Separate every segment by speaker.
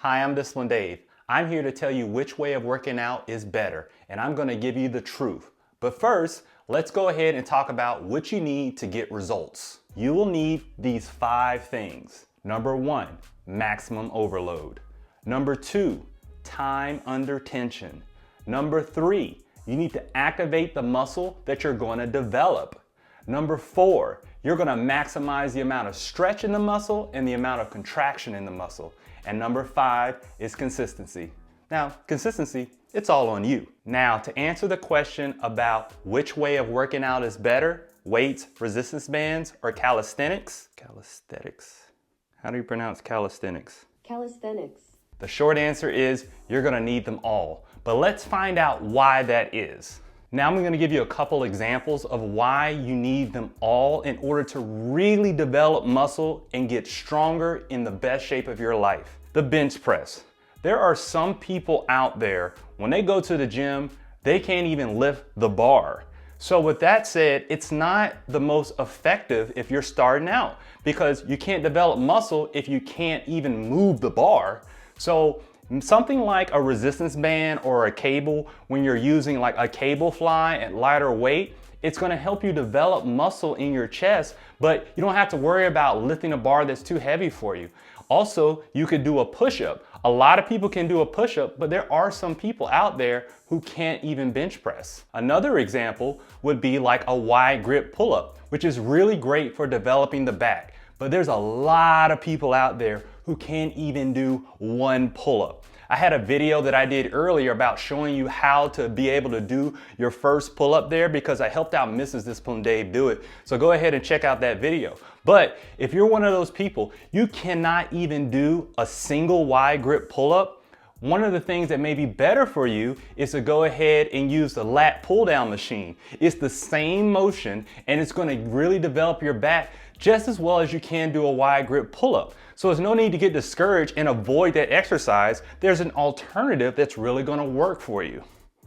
Speaker 1: Hi, I'm Disciplined Dave. I'm here to tell you which way of working out is better, and I'm going to give you the truth. But first, let's go ahead and talk about what you need to get results. You will need these 5 things. Number 1, maximum overload. Number 2, time under tension. Number 3, you need to activate the muscle that you're going to develop. Number 4, you're going to maximize the amount of stretch in the muscle and the amount of contraction in the muscle. And number 5 is consistency. Now, consistency, it's all on you. Now, to answer the question about which way of working out is better, weights, resistance bands, or calisthenics? Calisthenics. How do you pronounce calisthenics?
Speaker 2: Calisthenics.
Speaker 1: The short answer is you're gonna need them all. But let's find out why that is. Now I'm gonna give you a couple examples of why you need them all in order to really develop muscle and get stronger in the best shape of your life. The bench press. There are some people out there, when they go to the gym, they can't even lift the bar. So with that said, it's not the most effective if you're starting out because you can't develop muscle if you can't even move the bar. So something like a resistance band or a cable, when you're using like a cable fly at lighter weight, it's gonna help you develop muscle in your chest, but you don't have to worry about lifting a bar that's too heavy for you. Also, you could do a push-up. A lot of people can do a push-up, but there are some people out there who can't even bench press. Another example would be like a wide grip pull-up, which is really great for developing the back. But there's a lot of people out there who can't even do one pull-up. I had a video that I did earlier about showing you how to be able to do your first pull-up there because I helped out Mrs. Disciplined Dave do it. So go ahead and check out that video. But if you're one of those people, you cannot even do a single wide grip pull-up, one of the things that may be better for you is to go ahead and use the lat pull down machine. It's the same motion and it's going to really develop your back just as well as you can do a wide grip pull-up. So there's no need to get discouraged and avoid that exercise. There's an alternative that's really going to work for you.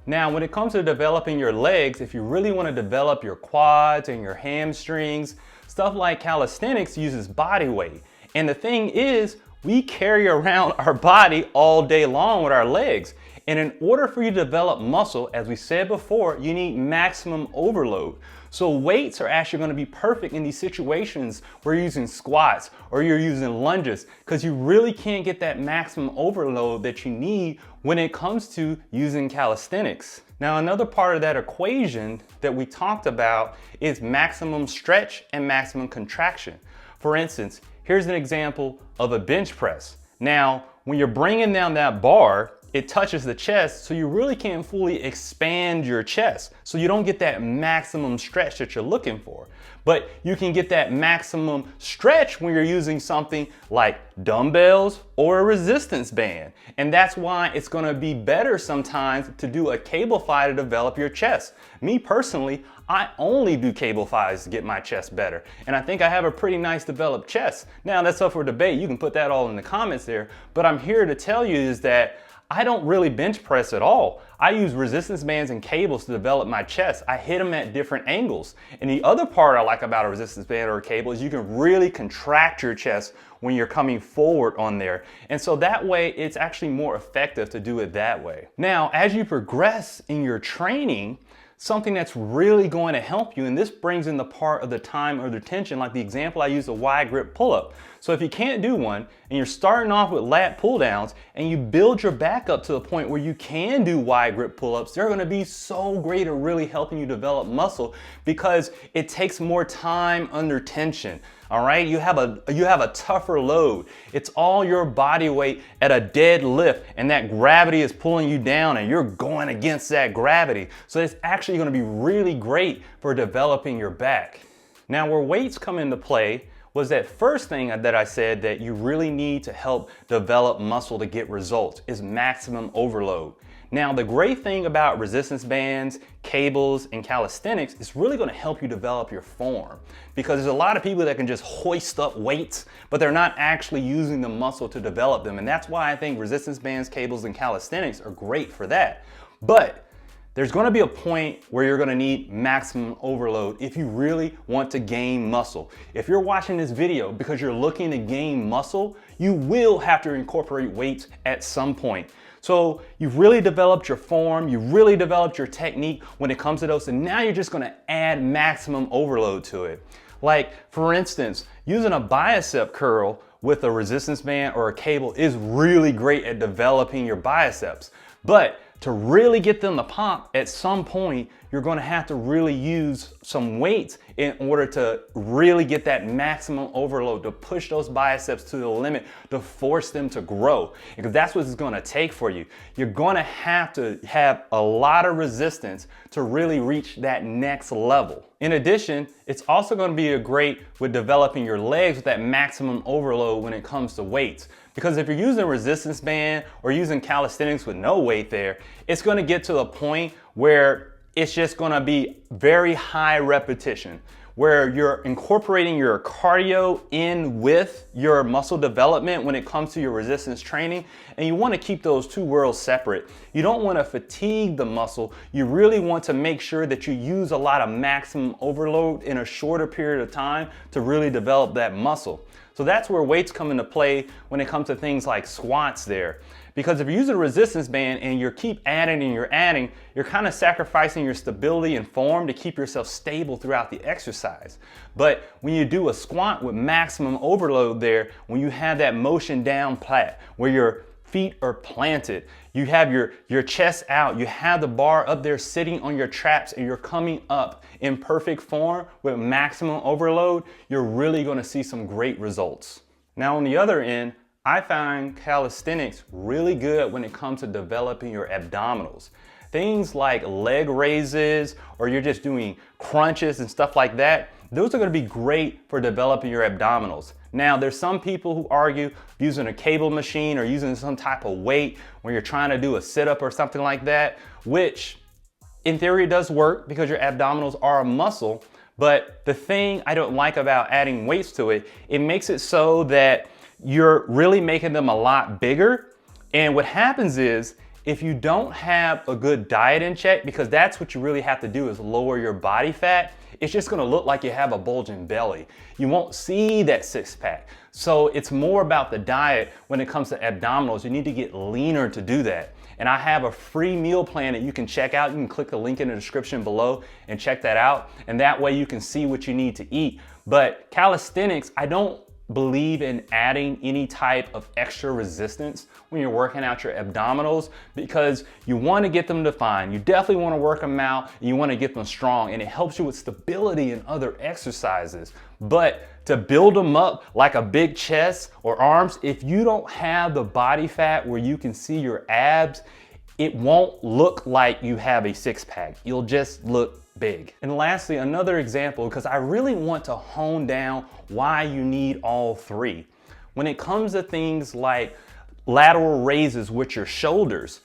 Speaker 1: Now, when it comes to developing your legs, if you really want to develop your quads and your hamstrings, stuff like calisthenics uses body weight. And the thing is, we carry around our body all day long with our legs. And in order for you to develop muscle, as we said before, you need maximum overload. So weights are actually going to be perfect in these situations where you're using squats or you're using lunges because you really can't get that maximum overload that you need when it comes to using calisthenics. Now, another part of that equation that we talked about is maximum stretch and maximum contraction. For instance, here's an example of a bench press. Now, when you're bringing down that bar, it touches the chest, so you really can't fully expand your chest. So you don't get that maximum stretch that you're looking for. But you can get that maximum stretch when you're using something like dumbbells or a resistance band. And that's why it's gonna be better sometimes to do a cable fly to develop your chest. Me personally, I only do cable flies to get my chest better. And I think I have a pretty nice developed chest. Now that's up for debate. You can put that all in the comments there. But I'm here to tell you is that I don't really bench press at all. I use resistance bands and cables to develop my chest. I hit them at different angles. And the other part I like about a resistance band or a cable is you can really contract your chest when you're coming forward on there. And so that way it's actually more effective to do it that way. Now, as you progress in your training, something that's really going to help you, and this brings in the part of the time under tension, like the example I used, a wide grip pull-up. So if you can't do one and you're starting off with lat pull downs and you build your back up to the point where you can do wide grip pull-ups, they're going to be so great at really helping you develop muscle because it takes more time under tension. All right, you have a tougher load. It's all your body weight at a dead lift and that gravity is pulling you down and you're going against that gravity. So it's actually going to be really great for developing your back. Now, where weights come into play was that first thing that I said that you really need to help develop muscle to get results is maximum overload. Now, the great thing about resistance bands, cables, and calisthenics is really going to help you develop your form because there's a lot of people that can just hoist up weights, but they're not actually using the muscle to develop them. And that's why I think resistance bands, cables, and calisthenics are great for that. But there's gonna be a point where you're gonna need maximum overload if you really want to gain muscle. If you're watching this video because you're looking to gain muscle, you will have to incorporate weights at some point. So you've really developed your form, you've really developed your technique when it comes to those, and now you're just gonna add maximum overload to it. Like, for instance, using a bicep curl with a resistance band or a cable is really great at developing your biceps. But to really get them to pop, at some point, you're gonna have to really use some weights in order to really get that maximum overload, to push those biceps to the limit, to force them to grow. Because that's what it's gonna take for you. You're gonna have to have a lot of resistance to really reach that next level. In addition, it's also gonna be great with developing your legs with that maximum overload when it comes to weights. Because if you're using a resistance band or using calisthenics with no weight there, it's gonna get to the point where it's just gonna be very high repetition, where you're incorporating your cardio in with your muscle development when it comes to your resistance training, and you wanna keep those two worlds separate. You don't wanna fatigue the muscle. You really want to make sure that you use a lot of maximum overload in a shorter period of time to really develop that muscle. So that's where weights come into play when it comes to things like squats there. Because if you're using a resistance band and you keep adding and you're adding, you're kind of sacrificing your stability and form to keep yourself stable throughout the exercise. But when you do a squat with maximum overload there, when you have that motion down flat, where your feet are planted, you have your chest out, you have the bar up there sitting on your traps, and you're coming up in perfect form with maximum overload, you're really gonna see some great results. Now on the other end, I find calisthenics really good when it comes to developing your abdominals. Things like leg raises, or you're just doing crunches and stuff like that, those are gonna be great for developing your abdominals. Now, there's some people who argue using a cable machine or using some type of weight when you're trying to do a sit-up or something like that, which in theory does work because your abdominals are a muscle. But the thing I don't like about adding weights to it, it makes it so that you're really making them a lot bigger. And what happens is, if you don't have a good diet in check, because that's what you really have to do is lower your body fat, it's just gonna look like you have a bulging belly. You won't see that six pack. So it's more about the diet when it comes to abdominals. You need to get leaner to do that. And I have a free meal plan that you can check out. You can click the link in the description below and check that out. And that way you can see what you need to eat. But calisthenics, I don't believe in adding any type of extra resistance when you're working out your abdominals, because you want to get them defined. You definitely want to work them out, and you want to get them strong, and it helps you with stability in other exercises. But to build them up like a big chest or arms, if you don't have the body fat where you can see your abs, it won't look like you have a six pack. You'll just look big. And lastly, another example, because I really want to hone down why you need all three. When it comes to things like lateral raises with your shoulders,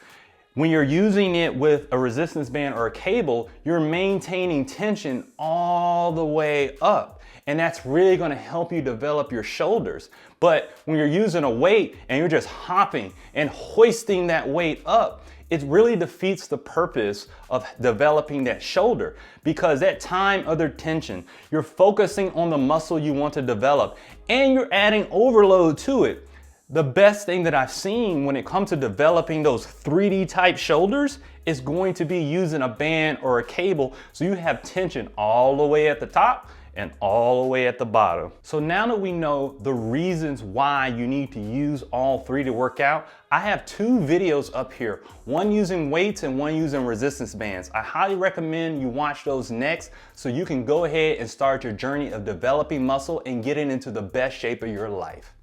Speaker 1: when you're using it with a resistance band or a cable, you're maintaining tension all the way up. And that's really gonna help you develop your shoulders. But when you're using a weight and you're just hopping and hoisting that weight up, it really defeats the purpose of developing that shoulder, because that time under tension, you're focusing on the muscle you want to develop and you're adding overload to it. The best thing that I've seen when it comes to developing those 3D type shoulders is going to be using a band or a cable, so you have tension all the way at the top and all the way at the bottom. So now that we know the reasons why you need to use all three to work out, I have two videos up here, one using weights and one using resistance bands. I highly recommend you watch those next so you can go ahead and start your journey of developing muscle and getting into the best shape of your life.